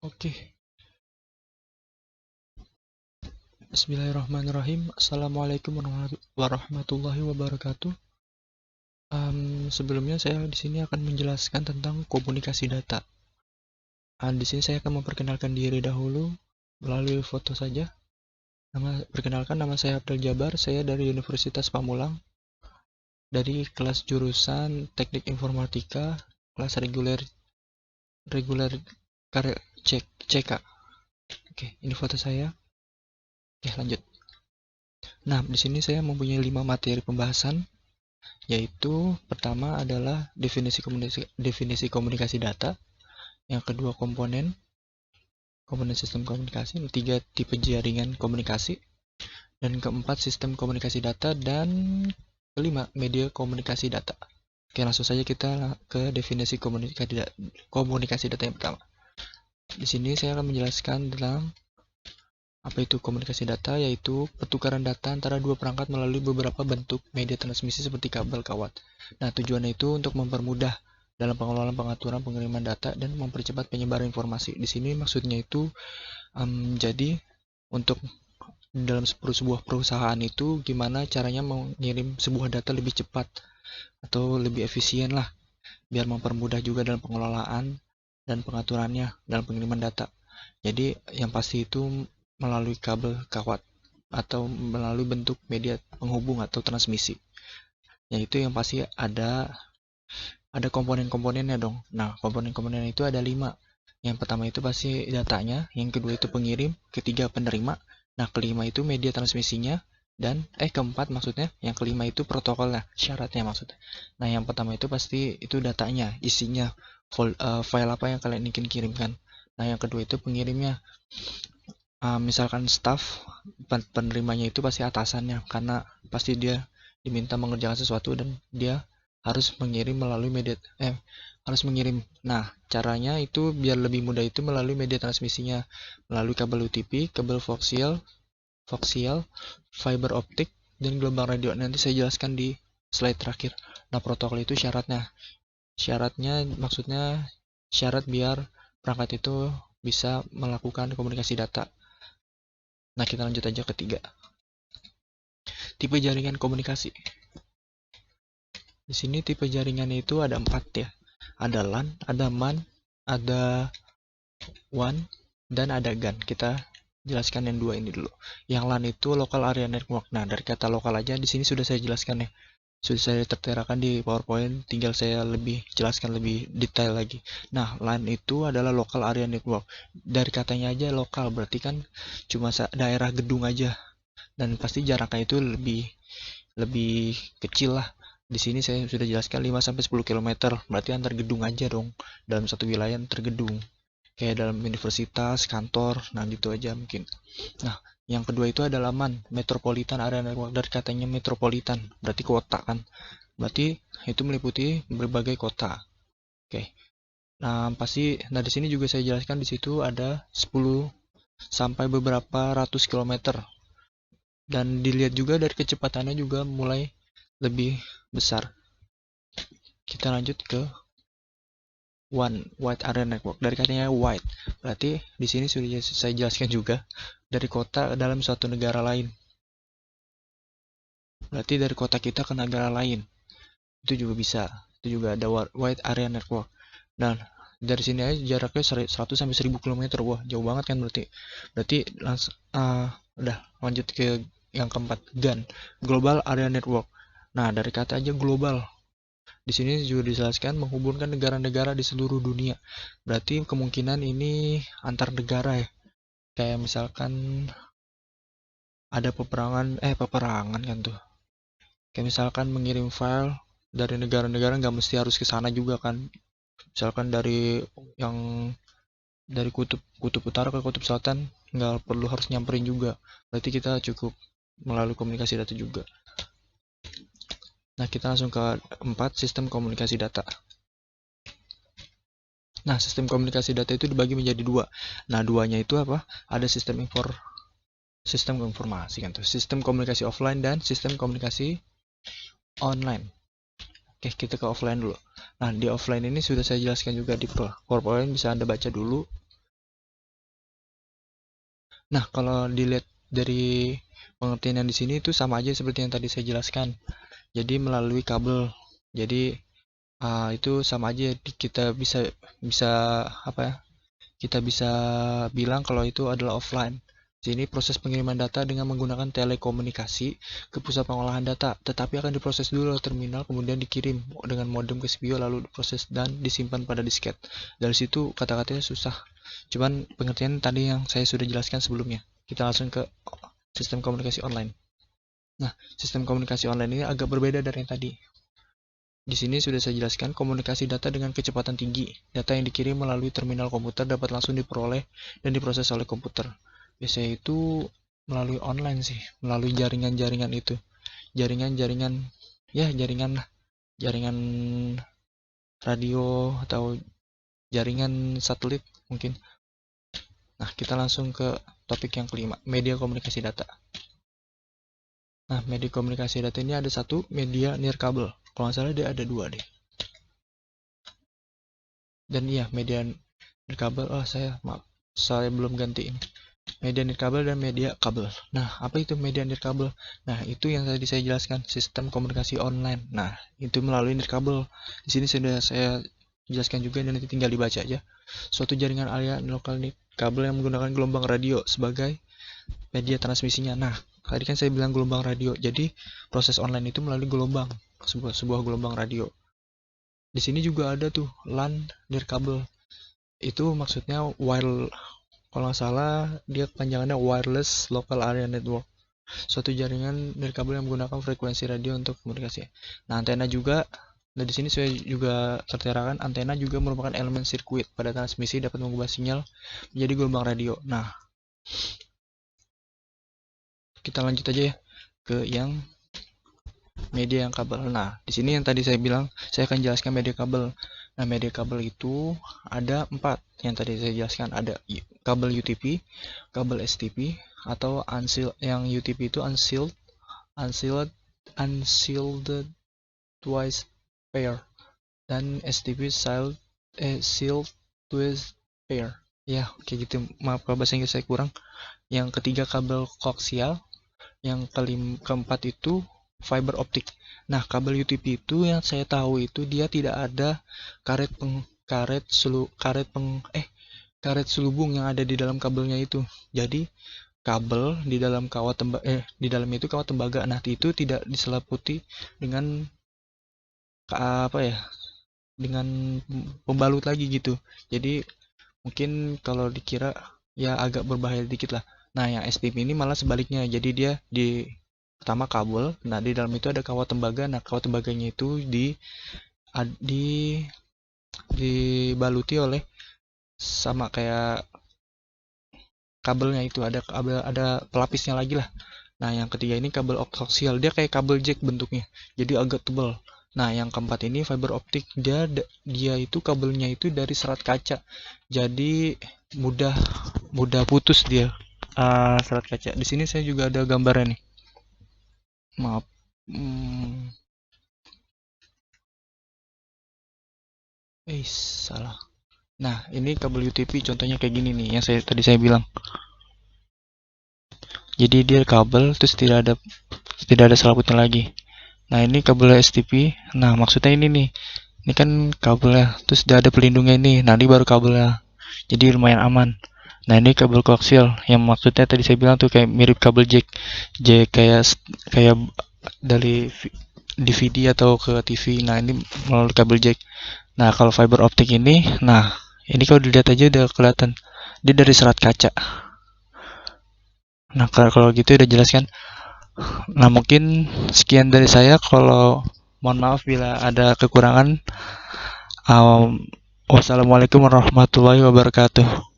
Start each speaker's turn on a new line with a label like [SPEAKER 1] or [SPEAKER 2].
[SPEAKER 1] Oke, Bismillahirrahmanirrahim. Assalamualaikum warahmatullahi wabarakatuh. Sebelumnya saya di sini akan menjelaskan tentang komunikasi data. Di sini saya akan memperkenalkan diri dahulu melalui foto saja. Perkenalkan, nama saya Abdul Jabar. Saya dari Universitas Pamulang, dari kelas jurusan Teknik Informatika, kelas reguler karya CK. Oke, ini foto saya. Oke, lanjut. Nah, di sini saya mempunyai 5 materi pembahasan, yaitu pertama adalah definisi komunikasi data, yang kedua komponen sistem komunikasi, ketiga tipe jaringan komunikasi, dan keempat sistem komunikasi data, dan kelima media komunikasi data. Oke, langsung saja kita ke definisi komunikasi data yang pertama. Di sini saya akan menjelaskan tentang apa itu komunikasi data, yaitu pertukaran data antara dua perangkat melalui beberapa bentuk media transmisi seperti kabel kawat. Nah, tujuannya itu untuk mempermudah dalam pengelolaan, pengaturan, pengiriman data, dan mempercepat penyebaran informasi. Di sini maksudnya itu jadi untuk dalam sebuah perusahaan itu gimana caranya mengirim sebuah data lebih cepat atau lebih efisien lah, biar mempermudah juga dalam pengelolaan dan pengaturannya dalam pengiriman data. Jadi yang pasti itu melalui kabel kawat atau melalui bentuk media penghubung atau transmisi. Yaitu yang pasti ada komponen-komponennya dong. Nah, komponen-komponen itu ada 5. Yang pertama itu pasti datanya, yang kedua itu pengirim, ketiga penerima, nah kelima itu media transmisinya, dan keempat maksudnya, yang kelima itu protokolnya, syaratnya maksudnya. Nah, yang pertama itu pasti itu datanya, isinya, file apa yang kalian ingin kirimkan. Nah, yang kedua itu pengirimnya. Misalkan staff, penerimanya itu pasti atasannya, karena pasti dia diminta mengerjakan sesuatu dan dia harus mengirim melalui harus mengirim. Nah, caranya itu biar lebih mudah itu melalui media transmisinya, melalui kabel UTP, kabel koaksial, fiber optik, dan gelombang radio. Nanti saya jelaskan di slide terakhir. Nah, protokol itu syaratnya. Syaratnya maksudnya syarat biar perangkat itu bisa melakukan komunikasi data. Nah, kita lanjut aja ketiga. Tipe jaringan komunikasi. Di sini tipe jaringannya itu ada 4 ya. Ada LAN, ada MAN, ada WAN, dan ada GAN. Kita jelaskan yang 2 ini dulu. Yang LAN itu Local Area Network. Nah, dari kata lokal aja di sini sudah saya jelaskan ya. Sudah saya terterakan di PowerPoint, tinggal saya lebih jelaskan lebih detail lagi. Nah, LAN itu adalah Local Area Network. Dari katanya aja lokal, berarti kan cuma daerah gedung aja. Dan pasti jaraknya itu lebih kecil lah. Di sini saya sudah jelaskan 5-10 km, berarti antar gedung aja dong. Dalam satu wilayah antar gedung. Kayak dalam universitas, kantor, nah gitu aja mungkin. Nah, yang kedua itu adalah MAN, Metropolitan Area Network. Dari katanya metropolitan, berarti kota kan. Berarti itu meliputi berbagai kota. Oke. Nah, di sini juga saya jelaskan di situ ada 10 sampai beberapa ratus kilometer. Dan dilihat juga dari kecepatannya juga mulai lebih besar. Kita lanjut ke Wide Area Network. Dari katanya wide, berarti di sini sudah saya jelaskan juga dari kota dalam suatu negara lain. Berarti dari kota kita ke negara lain. Itu juga bisa. Itu juga ada Wide Area Network. Dan dari sini aja jaraknya 100 sampai 1000 km. Wah, jauh banget kan berarti. Berarti langsung udah lanjut ke yang keempat, GAN, Global Area Network. Nah, dari kata aja global. Di sini juga dijelaskan menghubungkan negara-negara di seluruh dunia. Berarti kemungkinan ini antar negara ya. Kayak misalkan ada peperangan kan tuh. Kayak misalkan mengirim file dari negara-negara nggak mesti harus ke sana juga kan. Misalkan dari kutub utara ke kutub selatan nggak perlu harus nyamperin juga. Berarti kita cukup melalui komunikasi data juga. Nah, kita langsung ke 4, sistem komunikasi data. Nah, sistem komunikasi data itu dibagi menjadi 2. Nah, duanya itu apa? Ada sistem informasi kan tuh. Sistem komunikasi offline dan sistem komunikasi online. Oke, kita ke offline dulu. Nah, di offline ini sudah saya jelaskan juga di PowerPoint, bisa Anda baca dulu. Nah, kalau dilihat dari pengertian yang di sini itu sama aja seperti yang tadi saya jelaskan. Jadi melalui kabel. Jadi itu sama aja, kita bisa bisa apa ya? Kita bisa bilang kalau itu adalah offline. Sini proses pengiriman data dengan menggunakan telekomunikasi ke pusat pengolahan data, tetapi akan diproses dulu ke terminal, kemudian dikirim dengan modem ke CPU, lalu diproses dan disimpan pada disket. Dari situ kata-katanya susah. Cuman pengertian tadi yang saya sudah jelaskan sebelumnya. Kita langsung ke sistem komunikasi online. Nah, sistem komunikasi online ini agak berbeda dari yang tadi. Di sini sudah saya jelaskan komunikasi data dengan kecepatan tinggi. Data yang dikirim melalui terminal komputer dapat langsung diperoleh dan diproses oleh komputer. Biasanya itu melalui online sih, melalui jaringan-jaringan itu. Jaringan-jaringan, ya jaringan lah. Jaringan radio atau jaringan satelit mungkin. Nah, kita langsung ke topik yang kelima, media komunikasi data. Nah, media komunikasi data ini ada satu, media nirkabel. Kalau nggak salah dia ada dua deh. Dan iya, media nirkabel, saya belum ganti ini. Media nirkabel dan media kabel. Nah, apa itu media nirkabel? Nah, itu yang tadi saya jelaskan, sistem komunikasi online. Nah, itu melalui nirkabel. Di sini sudah saya jelaskan juga dan nanti tinggal dibaca aja. Suatu jaringan aliran lokal nirkabel yang menggunakan gelombang radio sebagai media transmisinya. Nah, tadi kan saya bilang gelombang radio. Jadi, proses online itu melalui gelombang, sebuah gelombang radio. Di sini juga ada tuh LAN nirkabel. Itu maksudnya kalau nggak salah dia panjangannya Wireless Local Area Network, suatu jaringan nirkabel yang menggunakan frekuensi radio untuk komunikasi. Nah, antena juga. Nah, di sini saya juga terterakan antena juga merupakan elemen sirkuit pada transmisi, dapat mengubah sinyal menjadi gelombang radio. Nah, kita lanjut aja ya ke yang media yang kabel. Nah, di sini yang tadi saya bilang, saya akan jelaskan media kabel. Nah, media kabel itu ada 4 yang tadi saya jelaskan. Ada kabel UTP, kabel STP, atau yang UTP itu unshielded twice pair, dan STP sealed twice pair. Ya, oke gitu. Maaf kalau bahasa Inggris saya kurang. Yang ketiga kabel koaksial, yang keempat itu fiber optik. Nah, kabel UTP itu yang saya tahu itu dia tidak ada karet selubung yang ada di dalam kabelnya itu. Jadi kabel di dalam di dalamnya itu kawat tembaga. Nah, itu tidak diselimuti dengan dengan pembalut lagi gitu. Jadi mungkin kalau dikira ya agak berbahaya dikit lah. Nah, yang STP ini malah sebaliknya. Jadi dia pertama kabel, nah di dalam itu ada kawat tembaga. Nah, kawat tembaganya itu dibaluti oleh sama kayak kabelnya itu ada pelapisnya lagi lah. Nah, yang ketiga ini kabel koaksial, dia kayak kabel jack bentuknya, jadi agak tebal. Nah, yang keempat ini fiber optik, dia itu kabelnya itu dari serat kaca, jadi mudah putus dia. Serat kaca. Di sini saya juga ada gambarnya nih. Maaf. Salah. Nah, ini kabel UTP contohnya kayak gini nih, yang tadi saya bilang. Jadi dia kabel terus tidak ada selaputnya lagi. Nah, ini kabel STP. Nah, maksudnya ini nih. Ini kan kabelnya, terus udah ada pelindungnya ini. Nah, ini baru kabelnya. Jadi lumayan aman. Nah, ini kabel koaksial yang maksudnya tadi saya bilang tuh kayak mirip kabel jack. Kayak dari DVD atau ke TV. Nah, ini melalui kabel jack. Nah, kalau fiber optik ini, ini kalau dilihat aja udah kelihatan dia dari serat kaca. Nah, kalau gitu udah jelaskan. Nah, mungkin sekian dari saya. Kalau mohon maaf bila ada kekurangan. Wassalamualaikum warahmatullahi wabarakatuh.